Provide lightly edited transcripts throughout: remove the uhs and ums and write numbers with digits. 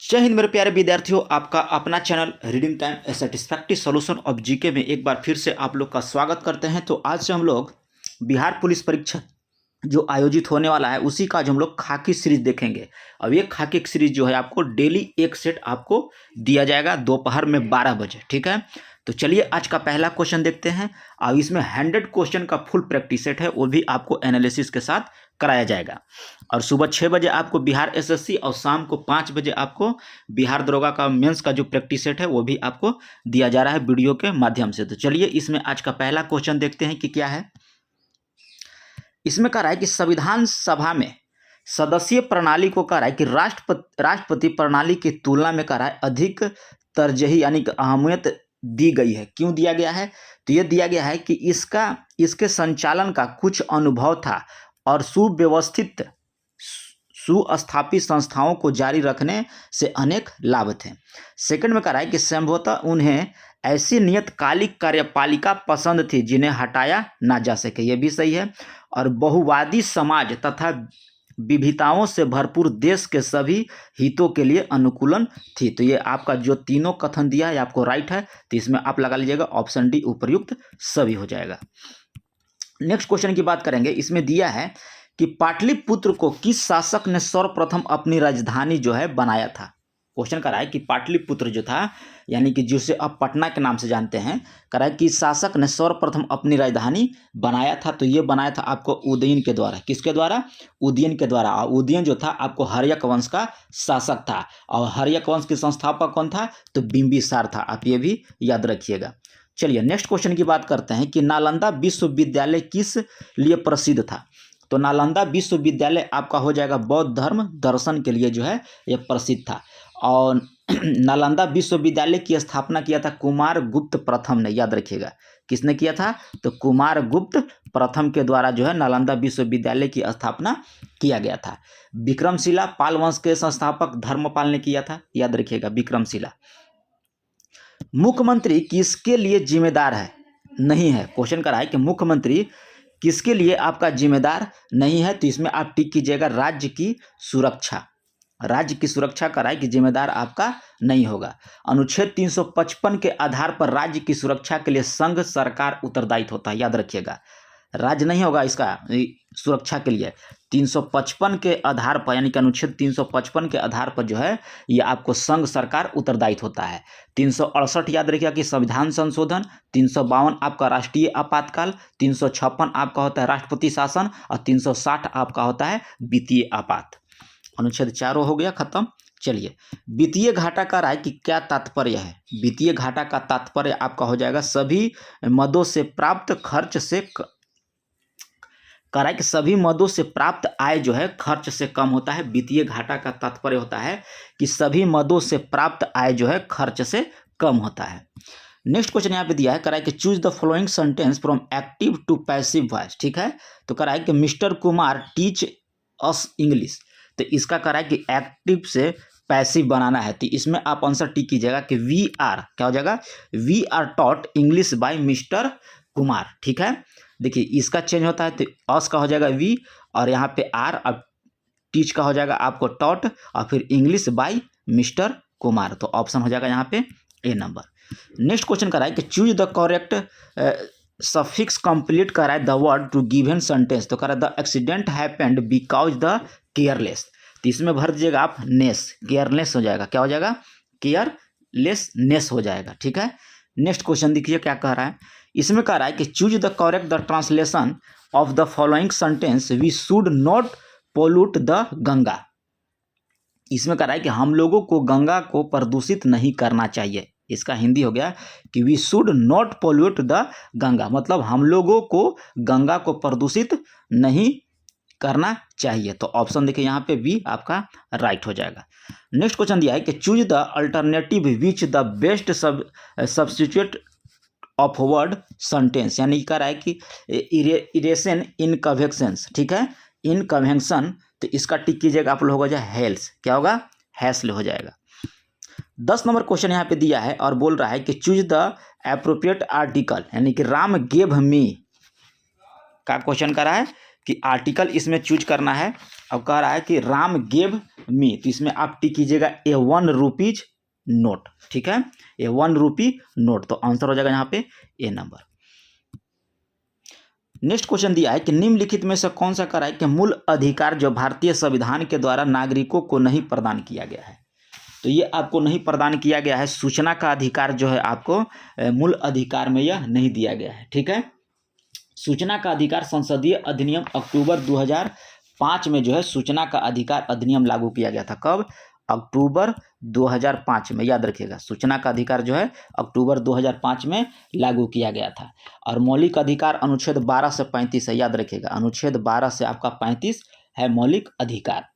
जय हिंद मेरे प्यारे विद्यार्थियों, आपका अपना channel reading time satisfactory solution of GK में एक बार फिर से आप लोग का स्वागत करते हैं। तो आज से हम लोग बिहार पुलिस परीक्षा जो आयोजित होने वाला है उसी का आज हम लोग खाकी सीरीज देखेंगे। अब ये खाकी सीरीज जो है आपको डेली एक सेट आपको दिया जाएगा दोपहर में 12 बजे, ठीक है। तो चलिए आज का पहला क्वेश्चन देखते हैं। अब इसमें 100 क्वेश्चन का फुल प्रैक्टिस सेट है, वो भी आपको एनालिसिस के साथ कराया जाएगा। और सुबह 6 बजे आपको बिहार एसएससी और शाम को 5 बजे आपको बिहार दरोगा का मेंस का जो प्रैक्टिस सेट है वो भी आपको दिया जा रहा है वीडियो के माध्यम से। तो चलिए इसमें आज का पहला क्वेश्चन देखते हैं कि क्या है। इसमें कह रहा है कि संविधान सभा में सदस्यीय प्रणाली को कह रहा है कि राष्ट्रपति प्रणाली की तुलना में कह रहा है अधिक तरजीही यानी कि अहमियत दी गई है। क्यों दिया गया है? तो ये दिया गया है कि इसके संचालन का कुछ अनुभव था और सुव्यवस्थित सुस्थापित संस्थाओं को जारी रखने से अनेक लाभ थे। सेकंड में कह रहा है कि संभवतः उन्हें ऐसी नियतकालिक कार्यपालिका पसंद थी जिन्हें हटाया ना जा सके, ये भी सही है। और बहुवादी समाज तथा विविधताओं से भरपूर देश के सभी हितों के लिए अनुकूलन थी। तो ये आपका जो तीनों कथन दिया है आपको राइट है, तो इसमें आप लगा लीजिएगा ऑप्शन डी उपर्युक्त सभी हो जाएगा। नेक्स्ट क्वेश्चन की बात करेंगे। इसमें दिया है कि पाटलिपुत्र को किस शासक ने सर्वप्रथम अपनी राजधानी जो है बनाया था। क्वेश्चन कर रहा है कि पाटलिपुत्र जो था यानी कि जिसे अब पटना के नाम से जानते हैं, कह रहा है कि शासक ने सर्वप्रथम अपनी राजधानी बनाया था। तो ये बनाया था आपको उदयन के द्वारा। किसके द्वारा? उदयन के द्वारा। और उदयन जो था आपको हर्यक वंश का शासक था और हर्यक वंश के संस्थापक कौन था? तो बिंबिसार था। आप ये भी याद रखिएगा। चलिए नेक्स्ट क्वेश्चन की बात करते हैं कि नालंदा विश्वविद्यालय किस लिए प्रसिद्ध था। तो नालंदा विश्वविद्यालय आपका हो जाएगा बौद्ध धर्म दर्शन के लिए जो है यह प्रसिद्ध था। और नालंदा विश्वविद्यालय की स्थापना किया था कुमारगुप्त प्रथम ने, याद रखिएगा। किसने किया था? तो कुमारगुप्त प्रथम के द्वारा जो है नालंदा विश्वविद्यालय की स्थापना किया गया था। विक्रमशिला पाल वंश के संस्थापक धर्मपाल ने किया था, याद रखिएगा विक्रमशिला। मुख्यमंत्री किसके लिए जिम्मेदार है? नहीं है। क्वेश्चन कर रहा है कि मुख्यमंत्री किसके लिए आपका जिम्मेदार नहीं है, तो इसमें आप टिक कीजिएगा राज्य की सुरक्षा। राज्य की सुरक्षा का राय कि जिम्मेदार आपका नहीं होगा। अनुच्छेद 355 के आधार पर राज्य की सुरक्षा के लिए संघ सरकार उत्तरदायित्व होता है, याद रखिएगा। राज्य नहीं होगा इसका सुरक्षा के लिए। 355 के आधार पर यानी कि अनुच्छेद 355 के आधार पर जो है ये आपको संघ सरकार उत्तरदायित्व होता है। 368 याद रखिएगा कि संविधान संशोधन, 352 आपका राष्ट्रीय आपातकाल, 356 आपका होता है राष्ट्रपति शासन और 360 आपका होता है वित्तीय आपात। अनुच्छेद 4 हो गया खत्म। चलिए वित्तीय घाटा का राय कि क्या तात्पर्य है। वित्तीय घाटा का तात्पर्य आपका हो जाएगा सभी मदों से प्राप्त खर्च से कह रहा है कि सभी मदों से प्राप्त आय जो है खर्च से कम होता है। वित्तीय घाटा का तात्पर्य होता है कि सभी मदों से प्राप्त आय जो है खर्च से कम होता है। नेक्स्ट क्वेश्चन यहाँ पे दिया है, कह रहा है कि choose the following sentence from active to passive voice, ठीक है। तो कह रहा है कि mister Kumar teach us English. तो इसका कह रहा है कि एक्टिव से पैसिव बनाना है, तो इसमें आप आंसर टिक कीजिएगा कि वी आर, क्या हो जाएगा? We are taught English by mister Kumar, ठीक है। देखिए इसका चेंज होता है तो अस का हो जाएगा वी और यहाँ पे आर, अब टीच का हो जाएगा आपको टॉट और फिर इंग्लिश बाय मिस्टर कुमार। तो ऑप्शन हो जाएगा यहाँ पे ए नंबर। नेक्स्ट क्वेश्चन कर रहा है कि choose the correct suffix complete कर रहा है the word to given sentence. तो कह रहा है the accident happened because the careless. तो इसमें भर दीजिएगा आप नेस, केयरलेस हो जाएगा। क्या हो जाएगा? केयरलेसनेस हो जाएगा, ठीक है। नेक्स्ट क्वेश्चन देखिए क्या कह रहा है। इसमें कह रहा है कि choose the correct the translation of the following sentence we should not pollute the Ganga. इसमें कह रहा है कि हम लोगों को गंगा को प्रदूषित नहीं करना चाहिए। इसका हिंदी हो गया कि we should not pollute the Ganga, मतलब हम लोगों को गंगा को प्रदूषित नहीं करना चाहिए। तो ऑप्शन देखिए यहाँ पे बी आपका राइट हो जाएगा। नेक्स्ट क्वेश्चन दिया है कि choose the alternative which the best substitute of word sentence, यानी कह रहा है कि इरेशन इन कन्वेक्शंस, ठीक है, इन कन्वेक्शन। तो इसका टिक कीजिएगा आप लोग हो जाए हेल्स, क्या होगा? हैसल हो जाएगा। 10 नंबर क्वेश्चन यहाँ पे दिया है और बोल रहा है कि चूज द एप्रोप्रिएट आर्टिकल, यानी कि राम गेव मी का क्वेश्चन कर रहा है कि आर्टिकल इसमें चूज करना है। अब कह रहा है कि राम गेव मी, तो इसमें आप टिक कीजिएगा ए 1 रुपीज नोट। ठीक है, ए 1 रुपी नोट, तो आंसर हो जाएगा यहाँ पे ए नंबर। नेक्स्ट क्वेश्चन दिया है कि निम्नलिखित में से कौन सा करा है कि मूल अधिकार जो भारतीय संविधान के द्वारा नागरिकों को नहीं प्रदान किया गया है। तो ये आपको नहीं प्रदान किया गया है, सूचना का अधिकार जो है आपको मूल अधिकार में यह नहीं दिया गया है। ठीक है, सूचना का अधिकार संसदीय अधिनियम अक्टूबर 2005 में जो है सूचना का अधिकार अधिनियम लागू किया गया था। कब? अक्टूबर 2005 में, याद रखिएगा, सूचना का अधिकार जो है अक्टूबर 2005 में लागू किया गया था। और मौलिक अधिकार अनुच्छेद 12 से 35 है, याद रखिएगा, अनुच्छेद 12 से आपका 35 है मौलिक अधिकार।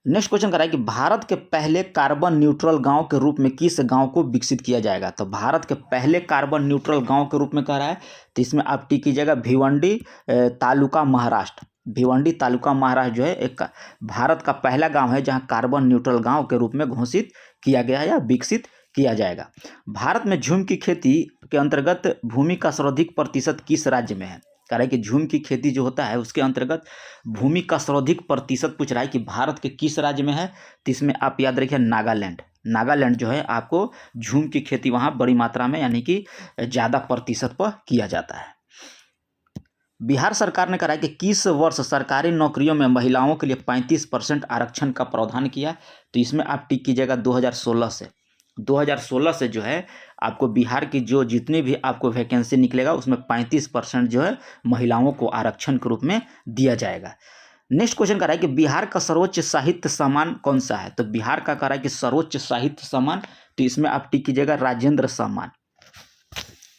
नेक्स्ट क्वेश्चन कर रहा है कि भारत के पहले कार्बन न्यूट्रल गांव के रूप में किस गांव को विकसित किया जाएगा। तो भारत के पहले कार्बन न्यूट्रल गांव के रूप में कह रहा है, तो इसमें आप टिक कीजिएगा भिवंडी तालुका महाराष्ट्र। भिवंडी तालुका महाराष्ट्र जो है एक भारत का पहला गांव है जहां कार्बन न्यूट्रल गांव के रूप में घोषित किया गया है या विकसित किया जाएगा। भारत में झूम की खेती के अंतर्गत भूमि का सर्वाधिक प्रतिशत किस राज्य में है। कह रहा है कि झूम की खेती जो होता है उसके अंतर्गत भूमि का सर्वाधिक प्रतिशत पूछ रहा है कि भारत के किस राज्य में है। तो इसमें आप याद रखिए नागालैंड। नागालैंड जो है आपको झूम की खेती वहाँ बड़ी मात्रा में यानी कि ज़्यादा प्रतिशत पर किया जाता है। बिहार सरकार ने कहा है कि किस वर्ष सरकारी नौकरियों में महिलाओं के लिए 35% आरक्षण का प्रावधान किया। तो इसमें आप टिक कीजिएगा 2016 से। 2016 से जो है आपको बिहार की जो जितनी भी आपको वैकेंसी निकलेगा उसमें 35% जो है महिलाओं को आरक्षण के रूप में दिया जाएगा। नेक्स्ट क्वेश्चन कर रहा है कि बिहार का सर्वोच्च साहित्य सम्मान कौन सा है। तो बिहार का कह रहा है कि सर्वोच्च साहित्य सम्मान, तो इसमें आप टिक कीजिएगा राजेंद्र सम्मान।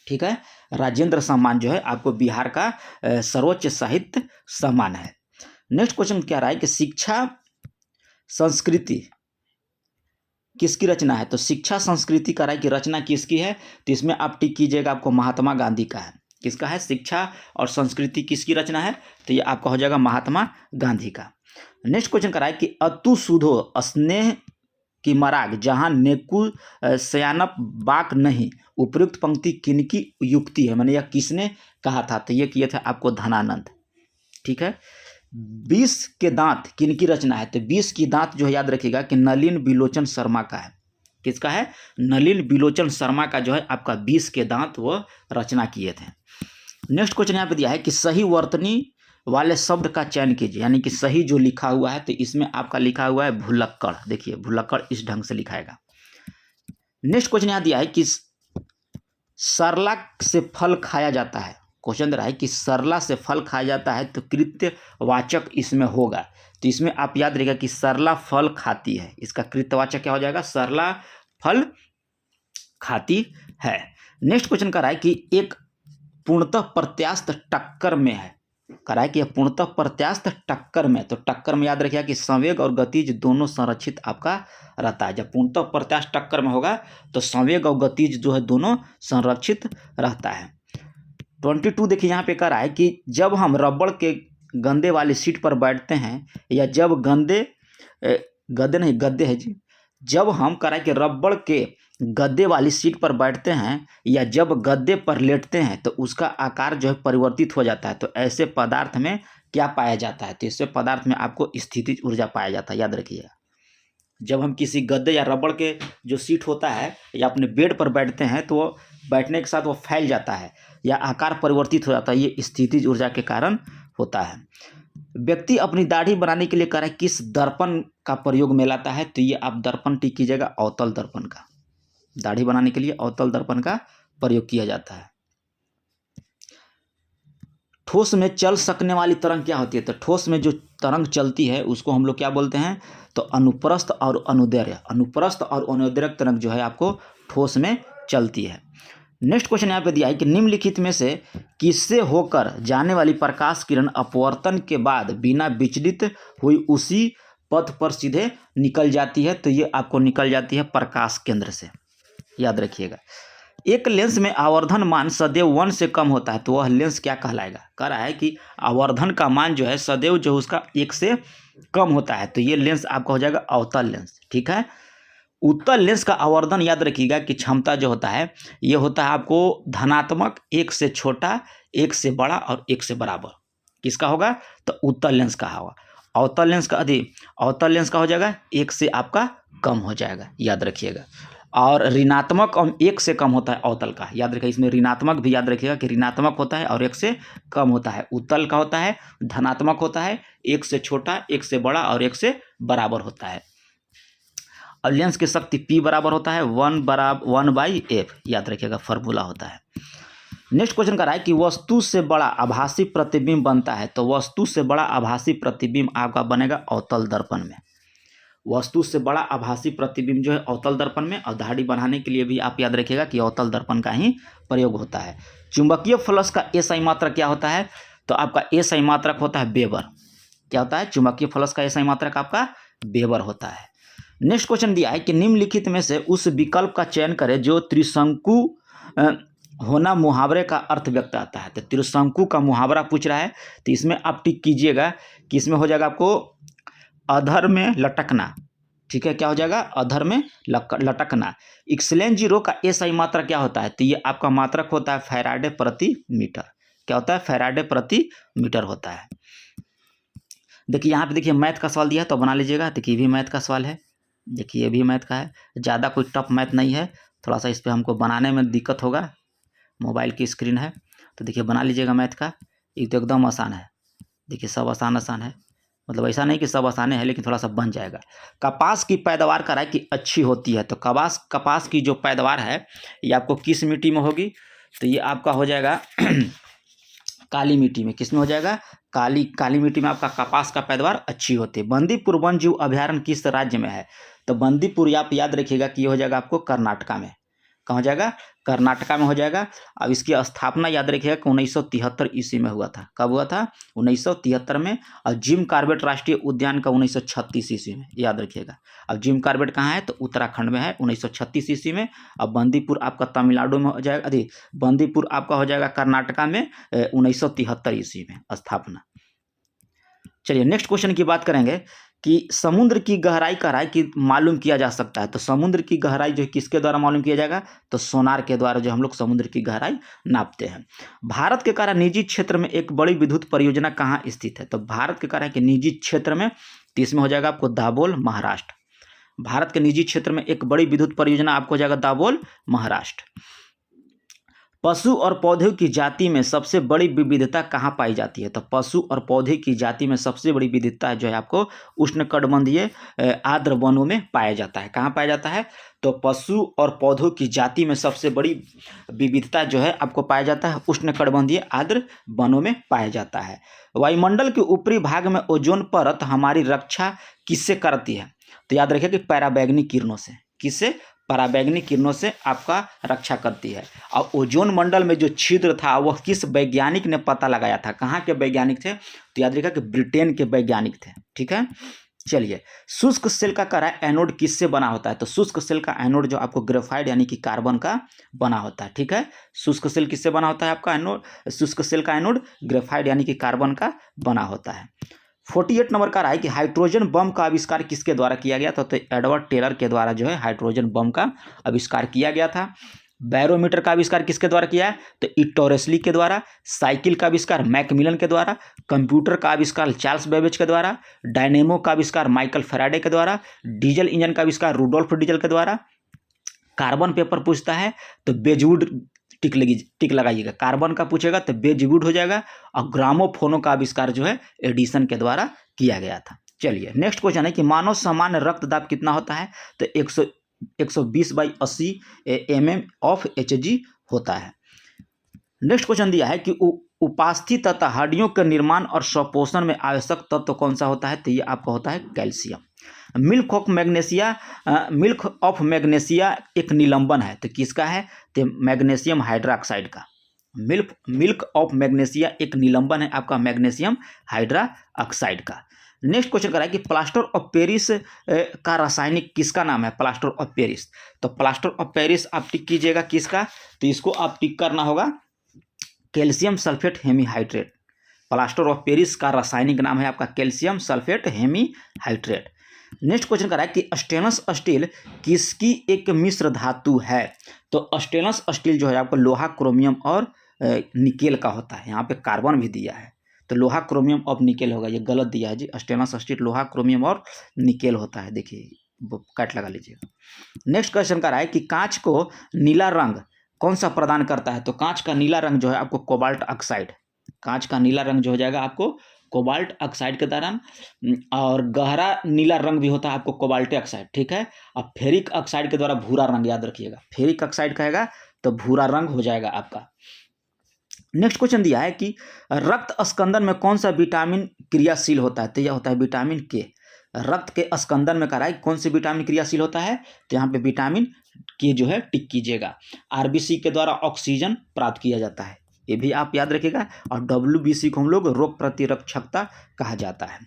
ठीक है, राजेंद्र सम्मान जो है आपको बिहार का सर्वोच्च साहित्य सम्मान है। नेक्स्ट क्वेश्चन क्या रहा है कि शिक्षा संस्कृति किसकी रचना है। तो शिक्षा संस्कृति का राय की रचना किसकी है। तो इसमें आप टिक कीजिएगा आपको महात्मा गांधी का है। किसका है? शिक्षा और संस्कृति किसकी रचना है। तो ये आपका हो जाएगा महात्मा गांधी का। नेक्स्ट क्वेश्चन का राय कि अतु सुधो स्नेह की मराग जहाँ नेकु सयानप बाक नहीं, उपयुक्त पंक्ति किनकी युक्ति है, मैंने यह किसने कहा था। तो ये किए थे आपको धनानंद। ठीक है, 20 के दांत किनकी रचना है। तो 20 की दांत जो है याद रखिएगा कि नलिन बिलोचन शर्मा का है। किसका है? नलिन बिलोचन शर्मा का जो है आपका 20 के दांत वो रचना किए थे। नेक्स्ट क्वेश्चन यहाँ पे दिया है कि सही वर्तनी वाले शब्द का चयन कीजिए, यानी कि सही जो लिखा हुआ है। तो इसमें आपका लिखा हुआ है भुलक्कड़। देखिए भुलक्कड़ इस ढंग से लिखाएगा। नेक्स्ट क्वेश्चन यहाँ दिया है कि सरला से फल खाया जाता है। क्वेश्चन दे रहा है कि सरला से फल खाया जाता है, तो कृत्यवाचक इसमें होगा। तो इसमें आप याद रखिएगा कि सरला फल खाती है, इसका कृत्यवाचक क्या हो जाएगा? सरला फल खाती है। नेक्स्ट क्वेश्चन कह रहा है कि एक पूर्णतः प्रत्यास्थ टक्कर में है। कह रहा है कि यह पूर्णतः प्रत्यास्थ टक्कर में, तो टक्कर में याद रखिएगा कि संवेग और गतिज दोनों संरक्षित आपका रहता है। जब पूर्णतः प्रत्यास्थ टक्कर में होगा तो संवेग और गतिज जो है दोनों संरक्षित रहता है। 22 देखिए यहाँ पे कह रहा है कि जब हम रबड़ के गंदे वाली सीट पर बैठते हैं, या जब गद्दे है जी, जब हम कह रहा है कि रबड़ के गद्दे वाली सीट पर बैठते हैं या जब गद्दे पर लेटते हैं तो उसका आकार जो है परिवर्तित हो जाता है। तो ऐसे पदार्थ में क्या पाया जाता है? तो ऐसे पदार्थ में आपको स्थितिज ऊर्जा पाया जाता है। याद रखिएगा, जब हम किसी गद्दे या रबड़ के जो सीट होता है या अपने बेड पर बैठते हैं तो वो बैठने के साथ वो फैल जाता है या आकार परिवर्तित हो जाता है। ये स्थितिज ऊर्जा के कारण होता है। व्यक्ति अपनी दाढ़ी बनाने के लिए कह रहा है किस दर्पण का प्रयोग में लाता है। तो ये आप दर्पण टिक कीजिएगा अवतल दर्पण का। दाढ़ी बनाने के लिए अवतल दर्पण का प्रयोग किया जाता है। ठोस में चल सकने वाली तरंग क्या होती है। तो ठोस में जो तरंग चलती है उसको हम लोग क्या बोलते हैं? तो अनुप्रस्थ और अनुदैर्घ्य। अनुप्रस्थ और अनुदैर्घ्य तरंग जो है आपको ठोस में चलती है। नेक्स्ट क्वेश्चन यहाँ पे दिया है कि निम्नलिखित में से किससे होकर जाने वाली प्रकाश किरण अपवर्तन के बाद बिना विचलित हुई उसी पथ पर सीधे निकल जाती है। तो ये आपको निकल जाती है प्रकाश केंद्र से। याद रखिएगा, एक लेंस में आवर्धन मान सदैव 1 से कम होता है, तो वह लेंस क्या कहलाएगा? कह रहा है कि आवर्धन का मान जो है सदैव जो उसका 1 से कम होता है, तो ये लेंस आपका हो जाएगा अवतल लेंस। ठीक है, उत्तल लेंस का आवर्धन याद रखिएगा कि क्षमता जो होता है ये होता है आपको धनात्मक, 1 से छोटा, 1 से बड़ा और 1 से बराबर। किसका होगा? तो उत्तल लेंस का होगा। अवतल लेंस का अवतल लेंस का हो जाएगा 1 से आपका कम हो जाएगा, याद रखिएगा। और ऋणात्मक 1 से कम होता है अवतल का, याद रखिए। इसमें ऋणात्मक भी याद रखिएगा कि ऋणात्मक होता है और 1 से कम होता है। उत्तल का होता है धनात्मक होता है, 1 से छोटा, 1 से बड़ा और 1 से बराबर होता है। और लेंस की शक्ति P बराबर होता है 1/F, याद रखिएगा, फॉर्मूला होता है। नेक्स्ट क्वेश्चन कर रहा है कि वस्तु से बड़ा आभासी प्रतिबिंब बनता है, तो वस्तु से बड़ा आभासी प्रतिबिंब आपका बनेगा अवतल दर्पण में। वस्तु से बड़ा आभासी प्रतिबिंब जो है अवतल दर्पण में, और दाढ़ी बनाने के लिए भी आप याद रखिएगा कि अवतल दर्पण का ही प्रयोग होता है। चुंबकीय फ्लक्स का एसआई मात्रक क्या होता है, तो आपका एसआई मात्रक होता है वेबर। क्या होता है? चुंबकीय फ्लक्स का एसआई मात्रक आपका वेबर होता है। नेक्स्ट क्वेश्चन दिया है कि निम्नलिखित में से उस विकल्प का चयन करें जो त्रिशंकु होना मुहावरे का अर्थ व्यक्त आता है। तो त्रिशंकु का मुहावरा पूछ रहा है, तो इसमें आप टिक कीजिएगा कि इसमें हो जाएगा आपको अधर में लटकना। ठीक है, क्या हो जाएगा? अधर में लटकना। एक्सलेन जीरो का एसआई मात्रक क्या होता है, तो ये आपका मात्रक होता है फैराडे प्रति मीटर। क्या होता है? फैराडे प्रति मीटर होता है। देखिए यहाँ पे देखिए मैथ का सवाल दिया है तो बना लीजिएगा। देखिए ये भी मैथ का सवाल है, देखिए ये भी मैथ का है, ज़्यादा कोई टफ मैथ नहीं है। थोड़ा सा इस पर हमको बनाने में दिक्कत होगा, मोबाइल की स्क्रीन है, तो देखिए बना लीजिएगा मैथ का। ये तो एकदम आसान है, देखिए सब आसान है, मतलब ऐसा नहीं कि सब आसाने हैं, लेकिन थोड़ा सा बन जाएगा। कपास की पैदावार का राय की अच्छी होती है, तो कपास की जो पैदावार है ये आपको किस मिट्टी में होगी, तो ये आपका हो जाएगा काली मिट्टी में। किस में हो जाएगा? काली मिट्टी में आपका कपास का पैदावार अच्छी होती है। बंदीपुर वन जीव अभयारण्य किस राज्य में है, तो बंदीपुर आप याद रखिएगा कि ये हो जाएगा आपको कर्नाटका में। कहाँ हो जाएगा? कर्नाटका में हो जाएगा। अब इसकी स्थापना याद रखिएगा कि 1973 ईस्वी में हुआ था। कब हुआ था? 1973 में। और जिम कॉर्बेट राष्ट्रीय उद्यान का 1936 ईस्वी में, याद रखिएगा। अब जिम कॉर्बेट कहाँ है, तो उत्तराखंड में है, 1936 ईस्वी में। अब बंदीपुर आपका तमिलनाडु में हो जाएगा, बंदीपुर आपका हो जाएगा कर्नाटका में 1973 ईस्वी में स्थापना। चलिए नेक्स्ट क्वेश्चन की बात करेंगे कि समुद्र की गहराई का राय की मालूम किया जा सकता है, तो समुद्र की गहराई जो किसके द्वारा मालूम किया जाएगा, तो सोनार के द्वारा जो हम लोग समुद्र की गहराई नापते हैं। भारत के कारण निजी क्षेत्र में एक बड़ी विद्युत परियोजना कहाँ स्थित है, तो भारत के कारण के निजी क्षेत्र में, तो इसमें हो जाएगा आपको दाबोल, महाराष्ट्र। भारत के निजी क्षेत्र में एक बड़ी विद्युत परियोजना आपको हो जाएगा दाबोल, महाराष्ट्र। पशु और पौधे की जाति में सबसे बड़ी विविधता कहाँ पाई जाती है, तो पशु और पौधे की जाति में सबसे बड़ी विविधता जो है आपको उष्णकटिबंधीय आर्द्र वनों में पाया जाता है। कहाँ पाया जाता है, तो पशु और पौधों की जाति में सबसे बड़ी विविधता जो है आपको पाया जाता है उष्णकटिबंधीय आर्द्र वनों में पाया जाता है। वायुमंडल के ऊपरी भाग में ओजोन परत हमारी रक्षा किससे करती है, तो याद रखिए कि पराबैंगनी किरणों से। किससे? पराबैंगनी किरणों से आपका रक्षा करती है। और ओजोन मंडल में जो छिद्र था वह किस वैज्ञानिक ने पता लगाया था? कहाँ के वैज्ञानिक थे, तो याद रखिएगा कि ब्रिटेन के वैज्ञानिक थे। ठीक है, चलिए शुष्क सेल का करा एनोड किससे बना होता है, तो शुष्क सेल का एनोड जो आपको ग्रेफाइट यानी कि कार्बन का बना होता है। ठीक है, शुष्क सेल किससे बना होता है आपका एनोड, शुष्क सेल का एनोड ग्रेफाइट यानी कि कार्बन का बना होता है। 48 नंबर का रहा है कि हाइड्रोजन बम का आविष्कार किसके द्वारा किया गया था, तो एडवर्ड टेलर के द्वारा जो है हाइड्रोजन बम का आविष्कार किया गया था। बैरोमीटर का आविष्कार किसके द्वारा किया है, तो इटोरेस्ली के द्वारा। साइकिल का आविष्कार मैकमिलन के द्वारा। कंप्यूटर का आविष्कार चार्ल्स बेबेज के द्वारा। डायनेमो का आविष्कार माइकल फैराडे के द्वारा। डीजल इंजन का आविष्कार रुडोल्फ डीजल के द्वारा। कार्बन पेपर पूछता है तो बेजवुड टिक लगाइएगा। कार्बन का पूछेगा तो बेजवुड हो जाएगा। और ग्रामोफोनों का आविष्कार जो है एडिसन के द्वारा किया गया था। चलिए नेक्स्ट क्वेश्चन है कि मानव सामान्य रक्तदाब कितना होता है, तो 120/80 mm ऑफ Hg होता है। नेक्स्ट क्वेश्चन दिया है कि उपास्थि तथा हड्डियों के निर्माण और स्वपोषण में आवश्यक तत्व कौन सा होता है, तो ये आपका होता है कैल्शियम। मिल्क ऑफ मैग्नीशिया एक निलंबन है, तो किसका है, तो मैग्नीशियम हाइड्रोक्साइड का। मिल्क ऑफ मैग्नीशिया एक निलंबन है आपका मैग्नीशियम हाइड्रोक्साइड का। नेक्स्ट क्वेश्चन कर रहा है कि प्लास्टर ऑफ पेरिस का रासायनिक किसका नाम है, प्लास्टर ऑफ पेरिस। तो प्लास्टर ऑफ पेरिस आप टिक कीजिएगा किसका, तो इसको आप टिक करना होगा calcium sulphate hemihydrate. Plaster of Paris का रासायनिक नाम है आपका calcium sulphate hemihydrate. Next question कर रहा है कि स्टेनलेस स्टील किसकी एक मिश्र धातु है, तो स्टेनलेस स्टील जो है आपको लोहा, क्रोमियम और निकेल का होता है। यहाँ पे कार्बन भी दिया है, तो लोहा क्रोमियम और निकेल होगा, ये गलत दिया है जी। स्टेनलेस स्टील लोहा क्रोमियम और निकेल होता है, देखिए कट लगा लीजिएगा। नेक्स्ट क्वेश्चन का रहा है कि कांच को नीला रंग कौन सा प्रदान करता है? तो कांच का नीला रंग जो है आपको कोबाल्ट ऑक्साइड, कांच का नीला रंग जो हो जाएगा आपको कोबाल्ट ऑक्साइड के दौरान, और गहरा नीला रंग भी होता है आपको कोबाल्ट ऑक्साइड, ठीक है। अब फेरिक ऑक्साइड के द्वारा भूरा रंग, याद रखिएगा, फेरिक ऑक्साइड कहेगा तो भूरा रंग हो जाएगा आपका। नेक्स्ट क्वेश्चन दिया है कि रक्त स्कंदन में कौन सा विटामिन क्रियाशील होता है? तो यह होता है विटामिन के। रक्त के स्कंदन में कह रहा है कौन से विटामिन क्रियाशील होता है? तो यहाँ पे विटामिन के जो है टिक कीजिएगा। आरबीसी के द्वारा ऑक्सीजन प्राप्त किया जाता है, ये भी आप याद रखिएगा। और डब्ल्यूबीसी को हम लोग रोग प्रतिरक्षकता कहा जाता है।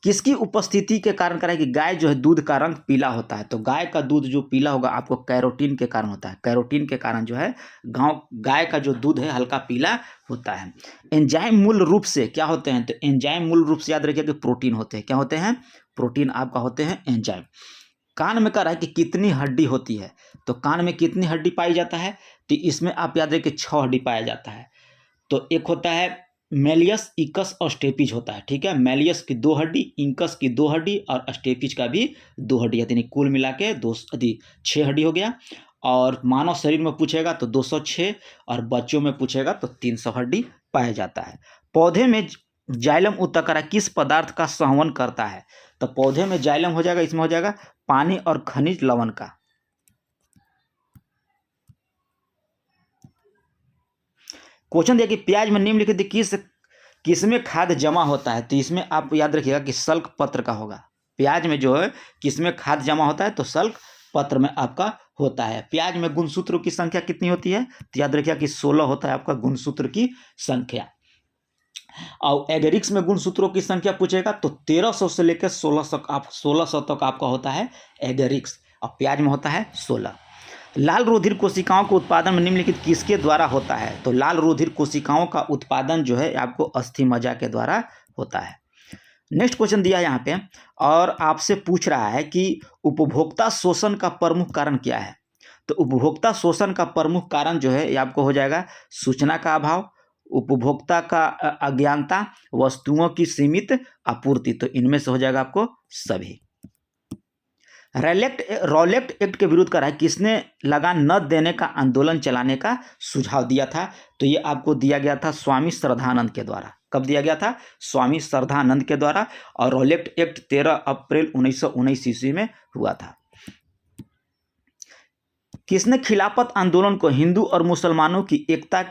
किसकी उपस्थिति के कारण कह रहा है कि गाय जो है दूध का रंग पीला होता है? तो गाय का दूध जो पीला होगा आपको कैरोटीन के कारण होता है, कैरोटीन के कारण जो है गाय का जो दूध है हल्का पीला होता है। एंजाइम मूल रूप से क्या होते हैं? तो एंजाइम मूल रूप से याद रखिए कि प्रोटीन होते हैं। क्या होते हैं? प्रोटीन आपका होते हैं एंजाइम। कान में कह रहा है कि कितनी हड्डी होती है? तो कान में कितनी हड्डी पाई जाता है? तो इसमें आप याद रखिए कि 6 हड्डी पाया जाता है। तो एक होता है मेलियस, इकस और स्टेपिज होता है, ठीक है। मेलियस की 2 हड्डी, इंकस की 2 हड्डी और स्टेपिज का भी 2 हड्डी, यानी कुल मिला के 6 हड्डी हो गया। और मानव शरीर में पूछेगा तो 206 और बच्चों में पूछेगा तो 300 हड्डी पाया जाता है। पौधे में जाइलम ऊतक किस पदार्थ का संवहन करता है? तो पौधे में जाइलम हो जाएगा, इसमें हो जाएगा पानी और खनिज लवण का। क्वेश्चन दिया कि प्याज में निम्नलिखित किसमें खाद जमा होता है? तो इसमें आप याद रखिएगा कि सल्क पत्र का होगा। प्याज में जो है किसमें खाद जमा होता है? तो सल्क पत्र में आपका होता है। प्याज में गुणसूत्रों की संख्या कितनी होती है? तो याद रखिएगा कि 16 होता है आपका गुणसूत्र की संख्या। और एगेरिक्स में गुणसूत्रों की संख्या पूछेगा तो 1300 से लेकर 1600 तक आपका होता है एगेरिक्स, और प्याज में होता है 16। लाल रुधिर कोशिकाओं के उत्पादन में निम्नलिखित किसके द्वारा होता है? तो लाल रुधिर कोशिकाओं का उत्पादन जो है आपको अस्थि मज्जा के द्वारा होता है। नेक्स्ट क्वेश्चन दिया है यहाँ पे, और आपसे पूछ रहा है कि उपभोक्ता शोषण का प्रमुख कारण क्या है? तो उपभोक्ता शोषण का प्रमुख कारण जो है ये आपको हो जाएगा सूचना का अभाव, उपभोक्ता का अज्ञानता, वस्तुओं की सीमित आपूर्ति। तो इनमें से हो जाएगा आपको सभी। रॉलेट एक्ट के विरुद्ध करा है किसने लगान न देने का आंदोलन चलाने का सुझाव दिया था? तो ये आपको दिया गया था स्वामी श्रद्धानंद के द्वारा। कब दिया गया था? स्वामी श्रद्धानंद के द्वारा। और रॉलेट एक्ट 13 अप्रैल 1919 ईस्वी में हुआ था। किसने खिलाफत आंदोलन को हिंदू और मुसलमानों की एकता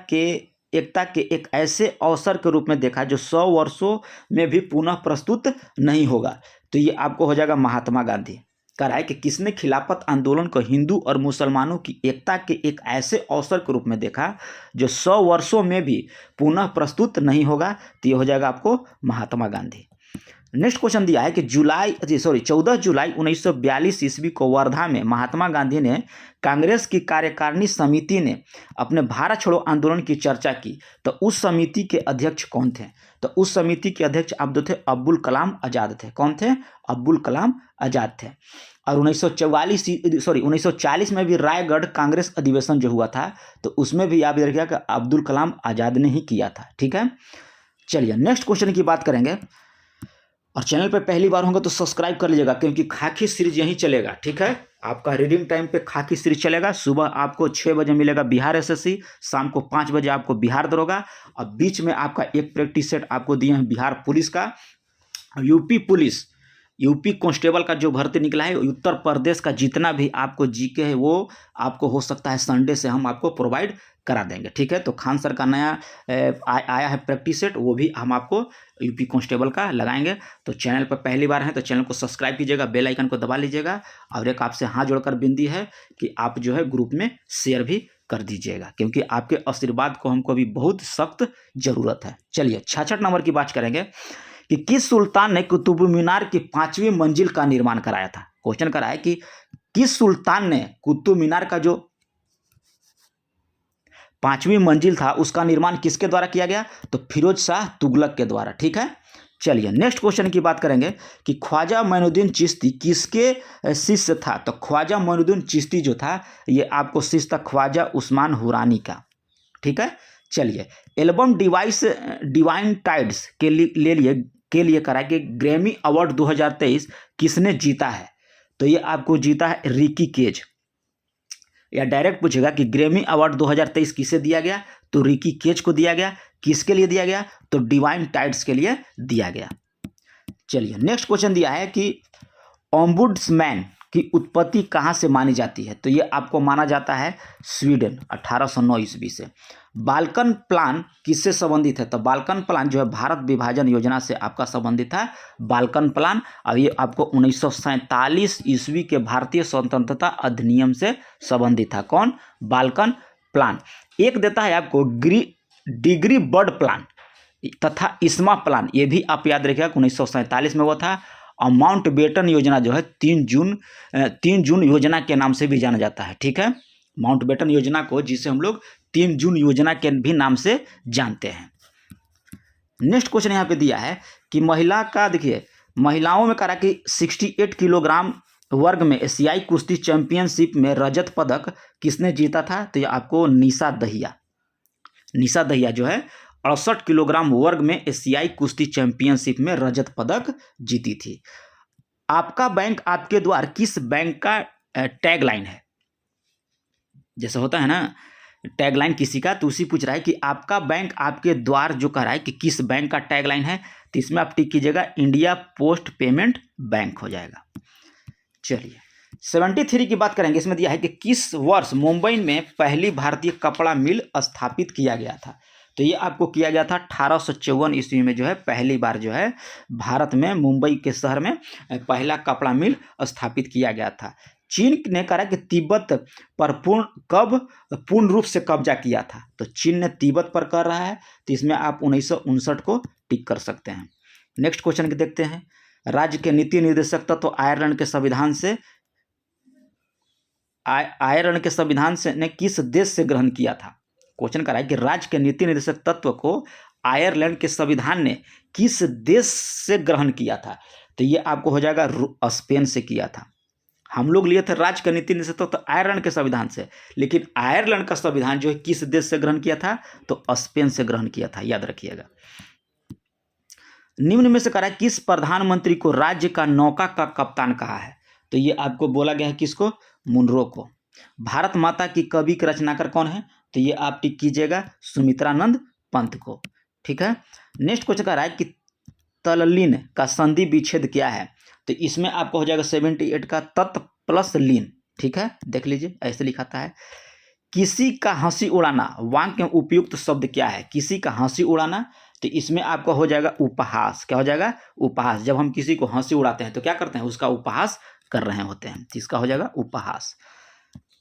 के एक ऐसे अवसर के रूप में देखा जो 100 वर्षों में भी पुनः प्रस्तुत नहीं होगा? तो ये आपको हो जाएगा महात्मा गांधी। कह रहा है कि किसने खिलाफत आंदोलन को हिंदू और मुसलमानों की एकता के एक ऐसे अवसर के रूप में देखा जो 100 वर्षों में भी पुनः प्रस्तुत नहीं होगा? तो ये हो जाएगा आपको महात्मा गांधी। नेक्स्ट क्वेश्चन दिया है कि 14 जुलाई 1942 ईस्वी को वर्धा में महात्मा गांधी ने कांग्रेस की कार्यकारिणी समिति ने अपने भारत छोड़ो आंदोलन की चर्चा की। तो उस समिति के अध्यक्ष कौन थे? तो उस समिति के अध्यक्ष आप जो थे अब्दुल कलाम आज़ाद थे। कौन थे? अब्दुल कलाम आज़ाद थे। और 1940 में भी रायगढ़ कांग्रेस अधिवेशन जो हुआ था तो उसमें भी याद रखिएगा कि अब्दुल कलाम आज़ाद ने ही किया था, ठीक है। चलिए नेक्स्ट क्वेश्चन की बात करेंगे। और चैनल पे पहली बार होंगे तो सब्सक्राइब कर लीजिएगा क्योंकि खाकी सीरीज यहीं चलेगा, ठीक है। आपका रीडिंग टाइम पे खाकी सीरीज चलेगा। सुबह आपको 6 बजे मिलेगा बिहार एसएससी, शाम को 5 बजे आपको बिहार दरोगा, और बीच में आपका एक प्रैक्टिस सेट आपको दिए हैं बिहार पुलिस का, यूपी कांस्टेबल का जो भर्ती निकला है, उत्तर प्रदेश का जितना भी आपको जीके है वो आपको हो सकता है संडे से हम आपको प्रोवाइड करा देंगे, ठीक है। तो खान सर का नया आया है प्रैक्टिस सेट, वो भी हम आपको यूपी कांस्टेबल का लगाएंगे। तो चैनल पर पहली बार है तो चैनल को सब्सक्राइब कीजिएगा, बेल आइकन को दबा लीजिएगा, और एक आपसे हाथ जोड़कर विनती है कि आप जो है ग्रुप में शेयर भी कर दीजिएगा क्योंकि आपके आशीर्वाद को हमको अभी बहुत सख्त जरूरत है। चलिए 66 नंबर की बात करेंगे कि किस सुल्तान ने कुतुब मीनार की 5वीं मंजिल का निर्माण कराया था? क्वेश्चन करा है कि किस सुल्तान ने कुतुब मीनार का जो 5वीं मंजिल था उसका निर्माण किसके द्वारा किया गया? तो फिरोज शाह तुगलक के द्वारा, ठीक है। चलिए नेक्स्ट क्वेश्चन की बात करेंगे कि ख्वाजा मोइनुद्दीन चिश्ती किसके शिष्य था? तो ख्वाजा मोइनुद्दीन चिश्ती जो था ये आपको शिष्य था ख्वाजा उस्मान हुरानी का, ठीक है। चलिए, एल्बम डिवाइन टाइड्स के लिए करा कि ग्रैमी अवार्ड 2023 किसने जीता है? तो ये आपको जीता है रिकी केज। या डायरेक्ट पूछेगा कि ग्रैमी अवार्ड 2023 किसे दिया गया, तो रिकी केज को दिया गया। किसके लिए दिया गया, तो डिवाइन टाइड्स के लिए दिया गया। चलिए, नेक्स्ट क्वेश्चन दिया है कि ओम्बुड्समैन की उत्पत्ति कहाँ से मानी जाती है? तो ये आपको माना जाता है स्वीडन 1809 ईस्वी से। बाल्कन प्लान किससे संबंधित है? तो बाल्कन प्लान जो है भारत विभाजन योजना से आपका संबंधित है बाल्कन प्लान। अब ये आपको 1947 ईस्वी के भारतीय स्वतंत्रता अधिनियम से संबंधित था। कौन? Balkan plan. एक देता है आपको डिग्री बर्ड प्लान तथा इस्मा प्लान, ये भी आप याद रखिएगा 1947 में वो था। और माउंटबेटन योजना जो है 3 जून योजना के नाम से भी जाना जाता है। ठीक है, माउंटबेटन योजना को, जिसे हम लोग 3 जून योजना के भी नाम से जानते हैं। नेक्स्ट क्वेश्चन यहाँ पे दिया है कि महिला का, देखिए महिलाओं में करा कि 68 किलोग्राम वर्ग में एशियाई कुश्ती चैंपियनशिप में रजत पदक किसने जीता था? तो ये आपको निशा दहिया जो है 68 किलोग्राम वर्ग में एशियाई कुश्ती चैंपियनशिप में रजत पदक जीती थी। आपका बैंक आपके द्वार किस बैंक का टैगलाइन है? जैसे होता है ना टैगलाइन किसी का, तो उसी पूछ रहा है कि आपका बैंक आपके द्वार जो कह रहा है कि किस बैंक का टैगलाइन है, तो इसमें आप टिक कीजिएगा इंडिया पोस्ट पेमेंट बैंक हो जाएगा। चलिए, 73 की बात करेंगे। इसमें दिया है कि किस वर्ष मुंबई में पहली भारतीय कपड़ा मिल स्थापित किया गया था? तो ये आपको किया गया था 1854 ईस्वी में जो है पहली बार जो है भारत में मुंबई के शहर में पहला कपड़ा मिल स्थापित किया गया था। चीन ने कहा कि तिब्बत पर पूर्ण रूप से कब्जा किया था? तो चीन ने तिब्बत पर कर रहा है, तो इसमें आप 1959 को टिक कर सकते हैं। नेक्स्ट क्वेश्चन के देखते हैं। राज्य के नीति निर्देशक तत्व तो आयरलैंड के संविधान से ने किस देश से ग्रहण किया था? क्वेश्चन कर रहा है कि राज्य के नीति निर्देशक तत्व को आयरलैंड के संविधान ने किस देश से ग्रहण किया था? तो ये आपको हो जाएगा स्पेन से किया था। हम लोग लिए थे राज्य का नीति निर्देशक तत्व तो आयरलैंड के संविधान से, लेकिन आयरलैंड का संविधान जो है किस देश से ग्रहण किया था? तो स्पेन से ग्रहण किया था, याद रखिएगा। निम्न में से कह रहा है किस प्रधानमंत्री को राज्य का नौका का कप्तान कहा है? तो ये आपको बोला गया है किसको? मुनरो को। भारत माता की कवि के रचनाकार कौन है? तो ये आप टिक कीजिएगा सुमित्रानंद पंत को। ठीक है, नेक्स्ट क्वेश्चन कह रहा है कि तल्लीन का संधि विच्छेद क्या है? तो इसमें आपको हो जाएगा 78 का तत् प्लस लीन। ठीक है, देख लीजिए ऐसे लिखाता है। किसी का हंसी उड़ाना वाक्य में उपयुक्त शब्द क्या है? किसी का हंसी उड़ाना, तो इसमें आपका हो जाएगा उपहास। क्या हो जाएगा? उपहास। जब हम किसी को हंसी उड़ाते हैं तो क्या करते हैं? उसका उपहास कर रहे होते हैं, इसका हो जाएगा उपहास।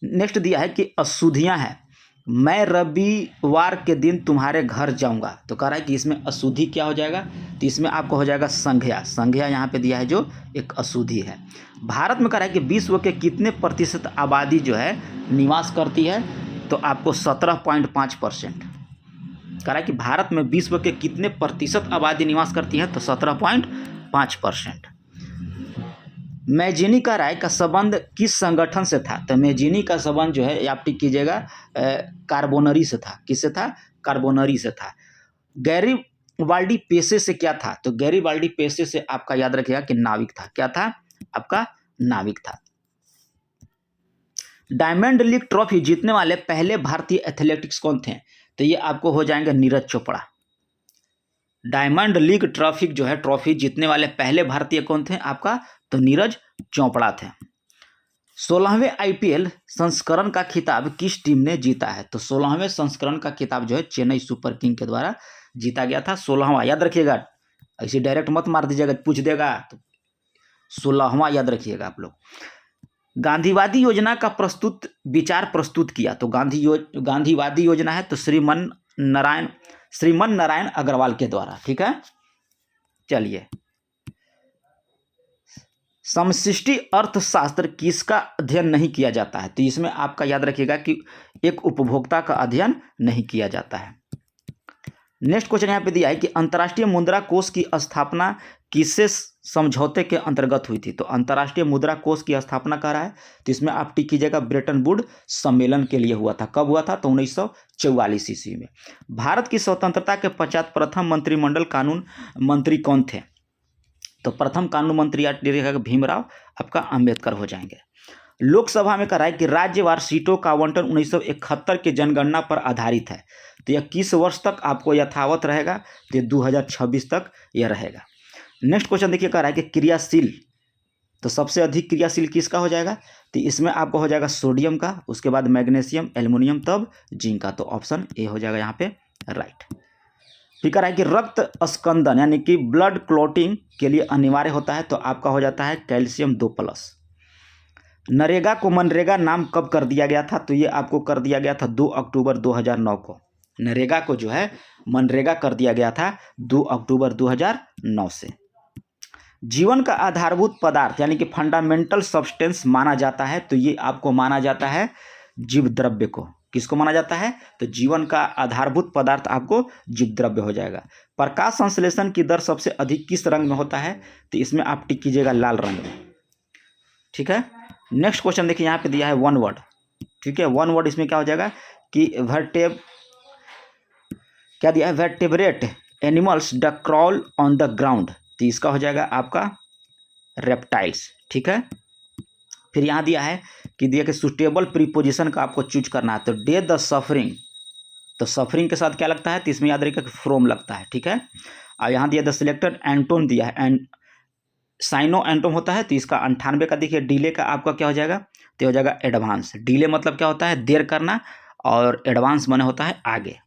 नेक्स्ट दिया है कि अशुद्धियां हैं, मैं रविवार के दिन तुम्हारे घर जाऊंगा। तो कह रहा है कि इसमें अशुद्धि क्या हो जाएगा? तो इसमें आपको हो जाएगा संज्ञा यहाँ पे दिया है जो एक अशुद्धि है। भारत में कह रहा है कि विश्व के कितने प्रतिशत आबादी जो है निवास करती है? तो आपको 17.5%। कह रहा है कि भारत में विश्व के कितने प्रतिशत आबादी निवास करती है? तो 17.5%। मैजिनी का राय का संबंध किस संगठन से था? तो मैजिनी का संबंध जो है आप टिक कीजिएगा कार्बोनरी से था। किससे था? कार्बोनरी से था। गैरीबाल्डी पेशे से क्या था? तो गैरीबाल्डी पेशे से आपका याद रखिएगा कि नाविक था। क्या था? आपका नाविक था। डायमंड लीग ट्रॉफी जीतने वाले पहले भारतीय एथलेटिक्स कौन थे? तो ये आपको हो जाएंगे Neeraj Chopra. Diamond league trophy जीतने वाले पहले भारतीय कौन थे आपका? तो नीरज चोपड़ा थे। 16वें आईपीएल संस्करण का खिताब किस टीम ने जीता है? तो 16वें संस्करण का खिताब जो है चेन्नई सुपर किंग के द्वारा जीता गया था। 16वां याद रखिएगा, ऐसे डायरेक्ट मत मार दीजिएगा, पूछ देगा तो 16वां याद रखिएगा आप लोग। गांधीवादी योजना का विचार प्रस्तुत किया, तो गांधीवादी योजना है तो श्रीमन नारायण अग्रवाल के द्वारा। ठीक है, चलिए। समष्टि अर्थशास्त्र किसका अध्ययन नहीं किया जाता है? तो इसमें आपका याद रखिएगा कि एक उपभोक्ता का अध्ययन नहीं किया जाता है। नेक्स्ट क्वेश्चन यहाँ पे दिया है कि अंतर्राष्ट्रीय मुद्रा कोष की स्थापना किससे समझौते के अंतर्गत हुई थी। तो अंतर्राष्ट्रीय मुद्रा कोष की स्थापना कर रहा है, तो इसमें आप टिक कीजिएगा ब्रेटन वुड सम्मेलन के लिए हुआ था। कब हुआ था? तो 1944 ईस्वी में। भारत की स्वतंत्रता के पश्चात प्रथम मंत्रिमंडल कानून मंत्री कौन थे? तो प्रथम कानून मंत्री भीमराव आपका अंबेडकर हो जाएंगे। लोकसभा में कहा है कि राज्यवार सीटों का आवंटन 1971 के जनगणना पर आधारित है। तो यह किस वर्ष तक आपको यथावत रहेगा? तो ये 2026 तक यह रहेगा। नेक्स्ट क्वेश्चन देखिए, कह रहा है कि क्रियाशील, तो सबसे अधिक क्रियाशील किसका हो जाएगा? तो इसमें आपको हो जाएगा सोडियम का, उसके बाद मैग्नीशियम, एल्युमिनियम, तब जिंक का। तो ऑप्शन ए हो जाएगा यहाँ पे राइट। फिर कह रहा है कि रक्त स्कंदन यानी कि ब्लड क्लॉटिंग के लिए अनिवार्य होता है, तो आपका हो जाता है कैल्शियम 2+। नरेगा को मनरेगा नाम कब कर दिया गया था? तो ये आपको कर दिया गया था 2 अक्टूबर 2009 को। नरेगा को जो है मनरेगा कर दिया गया था 2 अक्टूबर 2009 से। जीवन का आधारभूत पदार्थ यानी कि फंडामेंटल सब्सटेंस माना जाता है, तो ये आपको माना जाता है जीव द्रव्य को। किसको माना जाता है? तो जीवन का आधारभूत पदार्थ आपको जीव द्रव्य हो जाएगा। प्रकाश संश्लेषण की दर सबसे अधिक किस रंग में होता है? तो इसमें आप टिक कीजिएगा लाल रंग में। ठीक है। नेक्स्ट क्वेश्चन देखिए, यहाँ पे दिया है वन वर्ड। ठीक है, वन वर्ड इसमें क्या हो जाएगा कि क्या दिया है? Vertebrate animals the crawl on the ground, तो इसका हो जाएगा आपका रेप्टाइल्स। ठीक है। फिर यहाँ दिया है कि दिया कि सुटेबल प्रीपोजिशन का आपको चूज करना है, तो डे द सफरिंग, तो सफरिंग के साथ क्या लगता है? तो इसमें याद रखिएगा कि फ्रोम लगता है। ठीक है। और यहाँ दिया द सिलेक्टेड एंटोन दिया है, एंड साइनो एंटोम होता है, तो इसका 98 का देखिए। डिले का आपका क्या हो जाएगा? तो हो जाएगा एडवांस। डिले मतलब क्या होता है? देर करना, और एडवांस माने होता है आगे।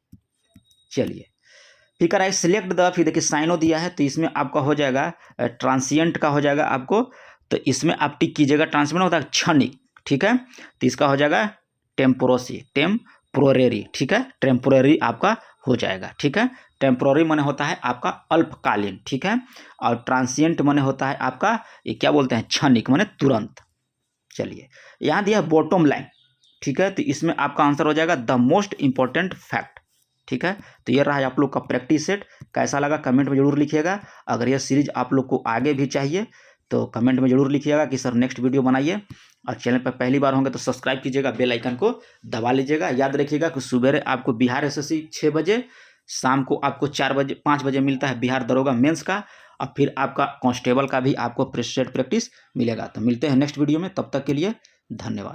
चलिए, फिर कह रहा है सिलेक्ट द, फिर देखिए साइनो दिया है, तो इसमें आपका हो जाएगा ट्रांसिएंट का हो जाएगा आपको, तो इसमें आप टिक कीजिएगा। ट्रांसिएंट होता है क्षणिक। ठीक है। तो इसका हो जाएगा टेम्पोरेरी। ठीक है, टेम्पोरेरी आपका हो जाएगा। ठीक है। टेम्पोररी माने होता है आपका अल्पकालीन। ठीक है। और ट्रांसिएंट माने होता है आपका ये क्या बोलते हैं? क्षणिक माने तुरंत। चलिए, यहाँ दिया है बॉटम लाइन। ठीक है। तो इसमें आपका आंसर हो जाएगा द मोस्ट इंपॉर्टेंट फैक्ट। ठीक है। तो ये रहा आप लोग का प्रैक्टिस सेट। कैसा लगा कमेंट में जरूर लिखिएगा। अगर यह सीरीज आप लोग को आगे भी चाहिए तो कमेंट में जरूर लिखिएगा कि सर नेक्स्ट वीडियो बनाइए। और चैनल पर पहली बार होंगे तो सब्सक्राइब कीजिएगा, बेल आइकन को दबा लीजिएगा। याद रखिएगा कि सुबह आपको बिहार एसएससी 6 बजे, शाम को आपको 5 बजे मिलता है बिहार दरोगा मेंस का, और फिर आपका कांस्टेबल का भी आपको सेट प्रैक्टिस मिलेगा। तो मिलते हैं नेक्स्ट वीडियो में, तब तक के लिए धन्यवाद।